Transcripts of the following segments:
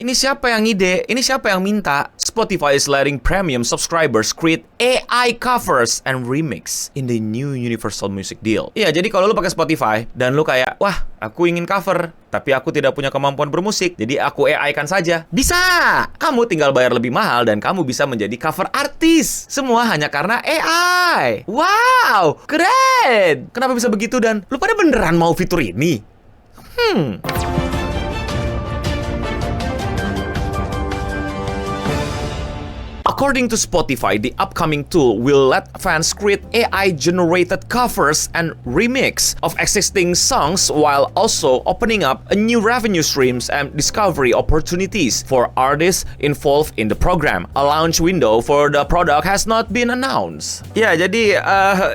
Ini siapa yang ide? Ini siapa yang minta? Spotify is letting premium subscribers create AI covers and remix in the new Universal Music Deal. Iya, jadi kalau lu pakai Spotify dan lu kayak, wah, aku ingin cover, tapi aku tidak punya kemampuan bermusik, jadi aku AI-kan saja. Bisa! Kamu tinggal bayar lebih mahal dan kamu bisa menjadi cover artis. Semua hanya karena AI. Wow, keren! Kenapa bisa begitu dan lu pada beneran mau fitur ini? According to Spotify, the upcoming tool will let fans create AI-generated covers and remix of existing songs while also opening up a new revenue streams and discovery opportunities for artists involved in the program. A launch window for the product has not been announced. Ya, jadi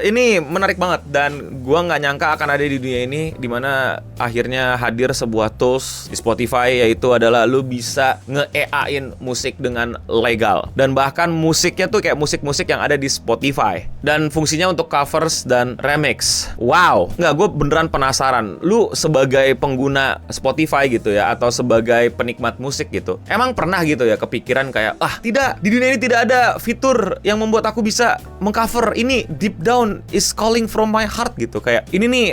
ini menarik banget dan gua nggak nyangka akan ada di dunia ini di mana akhirnya hadir sebuah tools di Spotify, yaitu adalah lu bisa nge-AI-in musik dengan legal dan bahkan musiknya tuh kayak musik-musik yang ada di Spotify dan fungsinya untuk covers dan remix. Wow, nggak, gue beneran penasaran. Lu sebagai pengguna Spotify gitu ya, atau sebagai penikmat musik gitu, emang pernah gitu ya kepikiran kayak, tidak, di dunia ini tidak ada fitur yang membuat aku bisa mengcover ini. Deep down is calling from my heart gitu. Kayak ini nih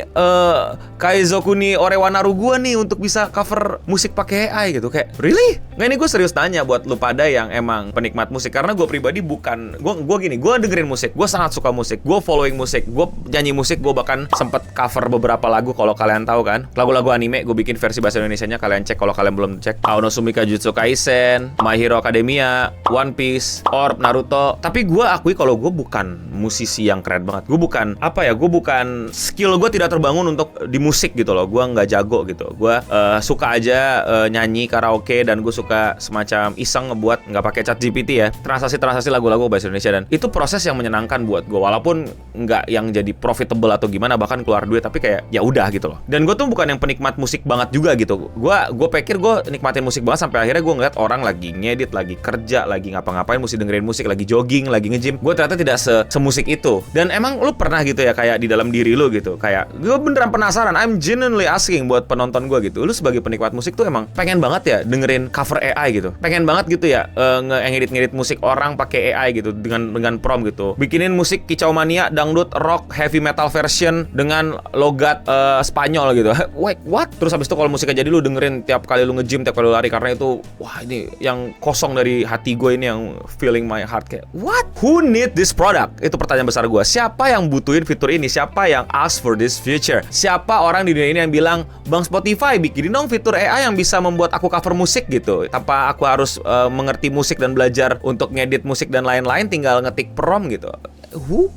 Kaizoku ni Orewanaru gua nih untuk bisa cover musik pakai AI gitu. Kayak really? Nggak, ini gue serius tanya buat lu pada yang emang penikmat musik. Karena gue pribadi bukan, gue gini, gue dengerin musik, gue sangat suka musik, gue following musik, gue nyanyi musik, gue bahkan sempet cover beberapa lagu. Kalau kalian tahu kan, lagu-lagu anime gue bikin versi bahasa Indonesianya, kalian cek kalau kalian belum cek. Aonosumi Kajutsu Kaisen, My Hero Academia, One Piece, Orb, Naruto. Tapi gue akui kalau gue bukan musisi yang keren banget. Gue bukan, gue bukan, skill gue tidak terbangun untuk di musik gitu loh. Gue nggak jago gitu. Gue suka aja nyanyi karaoke dan gue suka semacam iseng ngebuat, nggak pakai chat GPT ya, translasi lagu-lagu bahasa Indonesia, dan itu proses yang menyenangkan buat gue, walaupun nggak yang jadi profitable atau gimana, bahkan keluar duit, tapi kayak ya udah gitu loh. Dan gue tuh bukan yang penikmat musik banget juga gitu. Gue pikir gue nikmatin musik banget sampai akhirnya gue ngeliat orang lagi ngedit, lagi kerja, lagi ngapa-ngapain, mesti dengerin musik, lagi jogging, lagi nge-gym. Gue ternyata tidak semusik itu. Dan emang lu pernah gitu ya kayak di dalam diri lu gitu, kayak gue beneran penasaran, I'm genuinely asking buat penonton gue gitu, lu sebagai penikmat musik tuh emang pengen banget ya dengerin cover AI gitu, pengen banget gitu ya ngedit musik orang pakai AI gitu dengan prompt gitu, bikinin musik kicau mania, dangdut, rock, heavy metal version dengan logat Spanyol gitu. Wait, what? Terus habis itu kalau musiknya jadi lu dengerin tiap kali lu nge-gym, tiap kali lu lari, karena itu wah, ini yang kosong dari hati gue, ini yang feeling my heart. Kayak what? Who need this product? Itu pertanyaan besar gue. Siapa yang butuhin fitur ini? Siapa yang ask for this feature? Siapa orang di dunia ini yang bilang, Bang Spotify, bikinin dong fitur AI yang bisa membuat aku cover musik gitu, tanpa aku harus mengerti musik dan belajar untuk ngedit musik dan lain-lain, tinggal ngetik prompt gitu.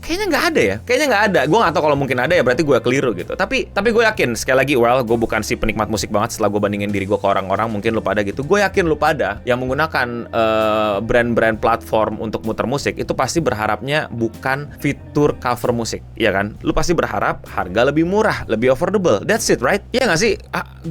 Kayaknya nggak ada ya. Kayaknya nggak ada. Gue nggak tahu, kalau mungkin ada ya berarti gue keliru gitu. Tapi gue yakin, sekali lagi, gue bukan si penikmat musik banget. Setelah gue bandingin diri gue ke orang-orang, mungkin lu pada gitu, gue yakin lu pada yang menggunakan brand-brand platform untuk muter musik itu pasti berharapnya bukan fitur cover musik, ya kan? Lu pasti berharap harga lebih murah, lebih affordable. That's it, right? Iya nggak sih?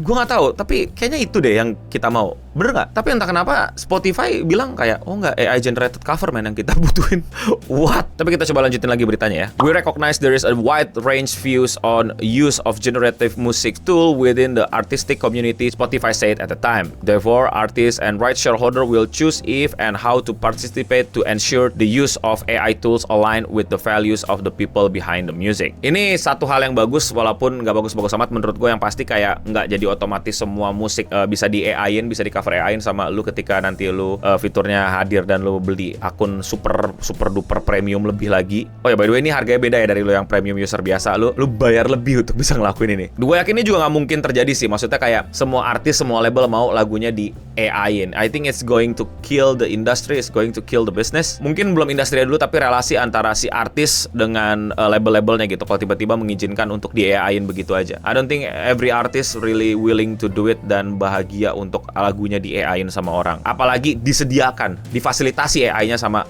Gue nggak tahu, tapi kayaknya itu deh yang kita mau. Bener nggak? Tapi entah kenapa Spotify bilang kayak, oh nggak, AI generated cover man yang kita butuhin. What? Tapi kita coba lanjutin lagi beritanya ya. We recognize there is a wide range views on use of generative music tool within the artistic community, Spotify said at the time. Therefore, artists and rights shareholder will choose if and how to participate to ensure the use of AI tools align with the values of the people behind the music. Ini satu hal yang bagus, walaupun nggak bagus-bagus amat menurut gue. Yang pasti kayak nggak jadi otomatis semua musik bisa di AI-in, bisa di cover AI-in sama lu ketika nanti lu fiturnya hadir dan lu beli akun super duper premium lebih lagi. Oh ya, by the way, ini harganya beda ya dari lo yang premium user biasa. Lu bayar lebih untuk bisa ngelakuin ini. Gue yakin ini juga nggak mungkin terjadi sih. Maksudnya kayak semua artis, semua label mau lagunya di AI-in. I think it's going to kill the industry, it's going to kill the business. Mungkin belum industri dulu, tapi relasi antara si artis dengan label-labelnya gitu. Kalau tiba-tiba mengizinkan untuk di AI-in begitu aja, I don't think every artist really willing to do it dan bahagia untuk lagunya di AI-in sama orang. Apalagi disediakan, difasilitasi AI-nya sama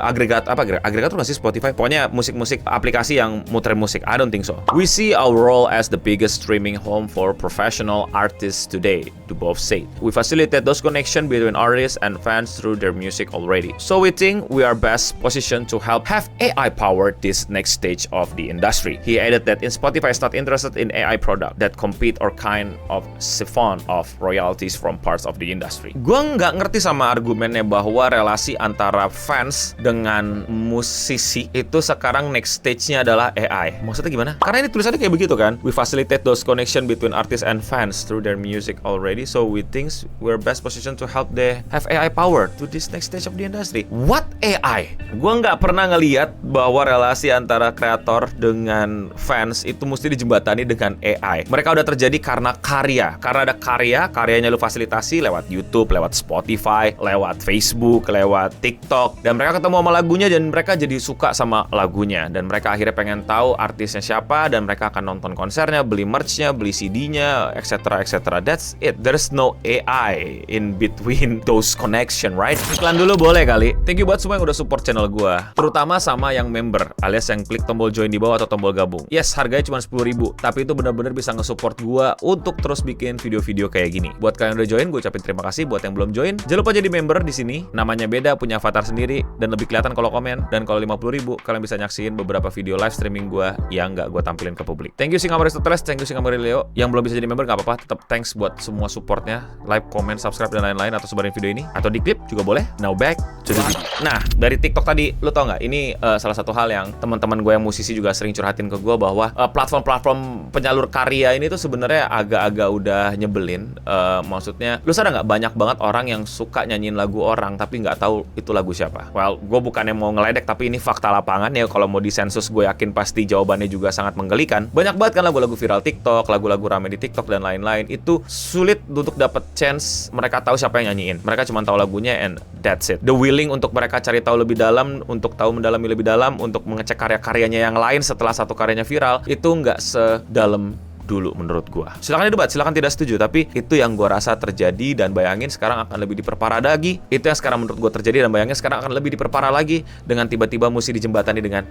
agregator nggak sih Spotify? Pokoknya musik-musik aplikasi yang muter musik. I don't think so. We see our role as the biggest streaming home for professional artists today, Dubov said. We facilitate those connections between artists and fans through their music already. So we think we are best positioned to help have AI power this next stage of the industry. He added that Spotify is not interested in AI product that compete or kind of siphon of royalties from parts of the industry. industry. Gua nggak ngerti sama argumennya bahwa relasi antara fans dengan musisi itu sekarang next stage-nya adalah AI. Maksudnya gimana? Karena ini tulisannya kayak begitu kan. We facilitate those connection between artists and fans through their music already, so we think we're best positioned to help they have AI power to this next stage of the industry. What AI? Gua nggak pernah ngeliat bahwa relasi antara kreator dengan fans itu mesti dijembatani dengan AI. Mereka udah terjadi karena karya. Karena ada karyanya lu fasilitasi lewat YouTube, lewat Spotify, lewat Facebook, lewat TikTok. Dan mereka ketemu sama lagunya dan mereka jadi suka sama lagunya. Dan mereka akhirnya pengen tahu artisnya siapa dan mereka akan nonton konsernya, beli merch-nya, beli CD-nya, etc. etc. That's it. There's no AI in between those connection, right? Iklan dulu boleh kali. Thank you buat semua yang udah support channel gua, terutama sama yang member, alias yang klik tombol join di bawah atau tombol gabung. Yes, harganya cuma 10.000, tapi itu benar-benar bisa nge-support gua untuk terus bikin video-video kayak gini. Buat kalian yang udah join, gue ucapin terima kasih. Buat yang belum join, jangan lupa jadi member di sini. Namanya beda, punya avatar sendiri dan lebih kelihatan kalau komen. Dan kalau 50.000, kalian bisa nyaksiin beberapa video live streaming gua yang nggak gue tampilin ke publik. Thank you Singamari Aristoteles, thank you Singamari Leo. Yang belum bisa jadi member nggak apa-apa, tetap thanks buat semua supportnya, like, comment, subscribe dan lain-lain, atau sebarin video ini atau di klip juga boleh. Now back to the video. Nah, dari TikTok tadi, lu tau nggak? Ini salah satu hal yang teman-teman gue yang musisi juga sering curhatin ke gue bahwa platform-platform penyalur karya ini tuh sebenarnya agak-agak udah nyebelin. Maksudnya, lu sadar nggak banyak banget orang yang suka nyanyiin lagu orang tapi nggak tahu itu lagu siapa? Well, gue bukannya mau ngeledek tapi ini fakta lapangan ya. Kalau mau disensus, gue yakin pasti jawabannya juga sangat menggelikan. Banyak banget kan lagu-lagu viral TikTok, lagu-lagu rame di TikTok dan lain-lain. Itu sulit untuk dapat chance mereka tahu siapa yang nyanyiin. Mereka cuma tahu lagunya and that's it. The willing untuk mereka cari tahu lebih dalam, untuk tahu mendalami lebih dalam, untuk mengecek karya-karyanya yang lain setelah satu karyanya viral, itu nggak sedalam dulu menurut gua. Silakan debat, silakan tidak setuju, tapi itu yang gua rasa terjadi dan bayangin sekarang akan lebih diperparah lagi. Itu yang sekarang menurut gua terjadi dan bayangin sekarang akan lebih diperparah lagi dengan tiba-tiba mesti dijembatani dengan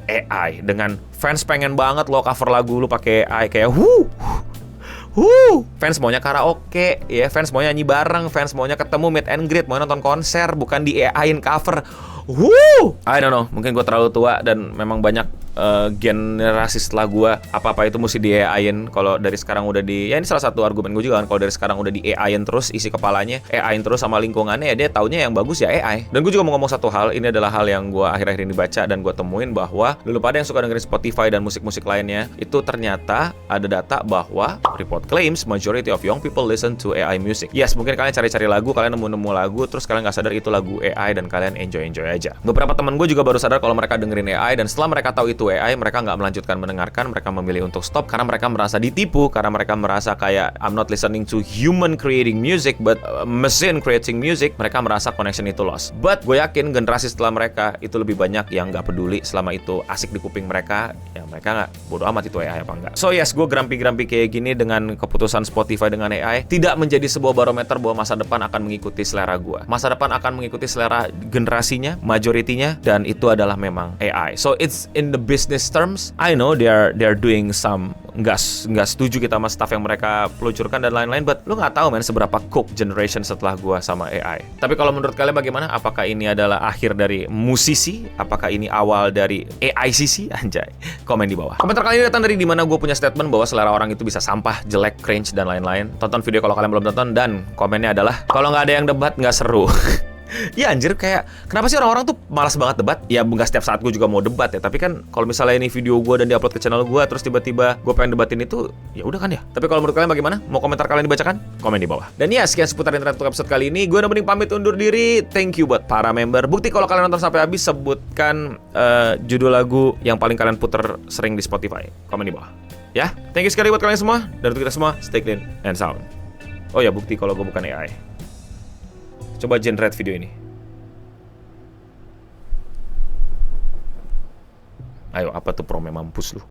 AI, dengan fans pengen banget lo cover lagu lu pakai AI kayak fans maunya karaoke, ya fans maunya nyanyi bareng, fans maunya ketemu meet and greet, mau nonton konser, bukan di AI-in cover. I don't know, mungkin gue terlalu tua dan memang banyak generasi setelah gue apa-apa itu mesti di AI-in. Kalau dari sekarang udah di, ya ini salah satu argumen gue juga kan, kalau dari sekarang udah di AI-in terus isi kepalanya, AI-in terus sama lingkungannya, ya dia taunya yang bagus ya AI. Dan gue juga mau ngomong satu hal, ini adalah hal yang gue akhir-akhir ini baca dan gue temuin bahwa dulu pada yang suka dengerin Spotify dan musik-musik lainnya, itu ternyata ada data bahwa report claims majority of young people listen to AI music. Yes, mungkin kalian cari-cari lagu, kalian nemu-nemu lagu, terus kalian nggak sadar itu lagu AI dan kalian enjoy-enjoy aja. Beberapa teman gue juga baru sadar kalau mereka dengerin AI, dan setelah mereka tahu itu AI, mereka nggak melanjutkan mendengarkan, mereka memilih untuk stop karena mereka merasa ditipu, karena mereka merasa kayak I'm not listening to human creating music but machine creating music. Mereka merasa connection itu lost. But gue yakin generasi setelah mereka itu lebih banyak yang nggak peduli selama itu asik di kuping mereka, ya mereka nggak bodo amat itu AI apa enggak. So yes, gue grumpy kayak gini dengan keputusan Spotify dengan AI tidak menjadi sebuah barometer bahwa masa depan akan mengikuti selera gue. Masa depan akan mengikuti selera generasinya, majoritinya, dan itu adalah memang AI. So it's in the business terms, I know they're doing some nggak setuju kita sama stuff yang mereka peluncurkan dan lain-lain, but lu nggak tahu men seberapa cook generation setelah gua sama AI. Tapi kalau menurut kalian bagaimana? Apakah ini adalah akhir dari musisi? Apakah ini awal dari AI sisi? Anjay, komen di bawah. Komentar kali ini datang dari dimana gue punya statement bahwa selera orang itu bisa sampah, jelek, cringe, dan lain-lain. Tonton video kalau kalian belum tonton, dan komennya adalah kalau nggak ada yang debat nggak seru. Ya anjir, kayak kenapa sih orang-orang tuh malas banget debat? Ya nggak setiap saat gue juga mau debat ya, tapi kan kalau misalnya ini video gue dan diupload ke channel gue terus tiba-tiba gue pengen debatin itu, ya udah kan ya. Tapi kalau menurut kalian bagaimana? Mau komentar kalian dibacakan? Komen di bawah. Dan ya, sekian seputar internet untuk episode kali ini. Gue udah mending pamit undur diri. Thank you buat para member. Bukti kalau kalian nonton sampai habis, sebutkan judul lagu yang paling kalian puter sering di Spotify. Komen di bawah. Ya, thank you sekali buat kalian semua. Dan untuk kita semua, stay clean and sound. Oh ya, bukti kalau gue bukan AI. Coba generate video ini. Ayo, apa tuh promnya mampus lu?